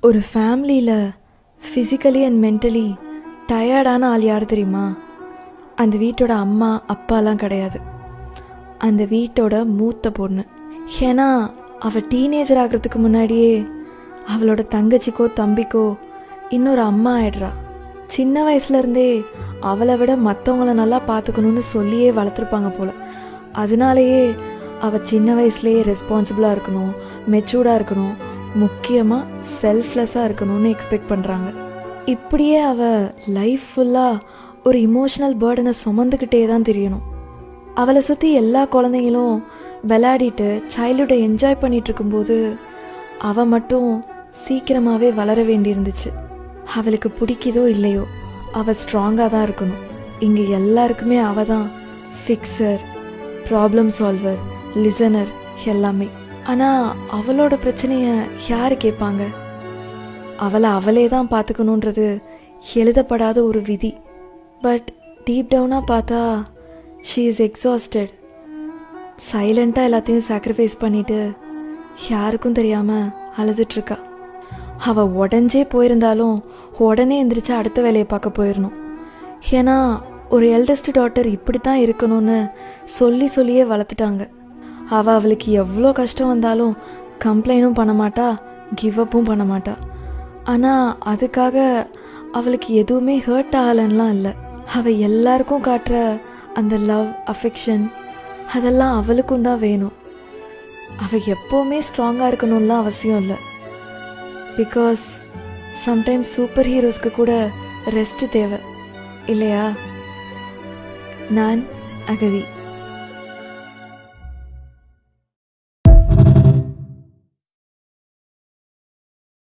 ஒரு ஃபேமிலியில் physically and mentally டயர்டான ஆள் யார் தெரியுமா? அந்த வீட்டோட அம்மா அப்பாலாம் கிடையாது, அந்த வீட்டோட மூத்த பொண்ணு. ஏன்னா அவள் டீனேஜர் ஆகிறதுக்கு முன்னாடியே அவளோட தங்கச்சிக்கோ தம்பிக்கோ இன்னொரு அம்மா ஆயிடுறா. சின்ன வயசுலேருந்தே அவளை விட மற்றவங்கள நல்லா பார்த்துக்கணுன்னு சொல்லியே வளர்த்துருப்பாங்க போல். அதனாலேயே அவள் சின்ன வயசுலேயே ரெஸ்பான்சிபிளாக இருக்கணும், மெச்சூர்டாக இருக்கணும், முக்கியமாக செல்ஃப்லெஸ்ஸாக இருக்கணும்னு எக்ஸ்பெக்ட் பண்ணுறாங்க. இப்படியே அவள் லைஃப் ஃபுல்லாக ஒரு இமோஷ்னல் பேர்டனை சுமந்துக்கிட்டே தான் தெரியணும். அவளை சுற்றி எல்லா குழந்தைங்களும் விளையாடிட்டு சைல்டுஹுட்டை என்ஜாய் பண்ணிகிட்டு இருக்கும்போது அவள் மட்டும் சீக்கிரமாகவே வளர வேண்டியிருந்துச்சு. அவளுக்கு பிடிக்குதோ இல்லையோ அவள் ஸ்ட்ராங்காக தான் இருக்கணும். இங்கே எல்லாருக்குமே அவள் தான் ஃபிக்ஸர், ப்ராப்ளம் சால்வர், லிசனர் எல்லாமே. ஆனால் அவளோட பிரச்சனையை யார் கேட்பாங்க? அவளை அவளே தான் பார்த்துக்கணுன்றது எழுதப்படாத ஒரு விதி. பட் டீப் டவுனாக பார்த்தா ஷீ இஸ் எக்ஸாஸ்டட். சைலண்ட்டாக எல்லாத்தையும் சாக்ரிஃபைஸ் பண்ணிவிட்டு யாருக்கும் தெரியாமல் அழுதுட்ருக்கா. அவள் உடஞ்சே போயிருந்தாலும் உடனே எந்திரிச்சு அடுத்த வேலையை பார்க்க போயிடணும். ஏன்னா ஒரு எல்டஸ்ட் டாட்டர் இப்படி தான் இருக்கணும்னு சொல்லியே வளர்த்துட்டாங்க. அவளுக்கு எவ்வளோ கஷ்டம் வந்தாலும் கம்ப்ளைண்டும் பண்ண மாட்டா, கிவ் அப்பும் பண்ண மாட்டா. ஆனால் அதுக்காக அவளுக்கு எதுவுமே ஹர்ட் ஆகலன்னெலாம் இல்லை. அவள் எல்லாருக்கும் காட்டுற அந்த லவ், அஃபெக்ஷன் அதெல்லாம் அவளுக்கும் தான் வேணும். அவள் எப்போவுமே ஸ்ட்ராங்காக இருக்கணும்லாம் அவசியம் இல்லை. பிகாஸ் சம்டைம்ஸ் சூப்பர் ஹீரோஸ்க்கு கூட ரெஸ்ட் தேவை இல்லையா? நான் அகவி.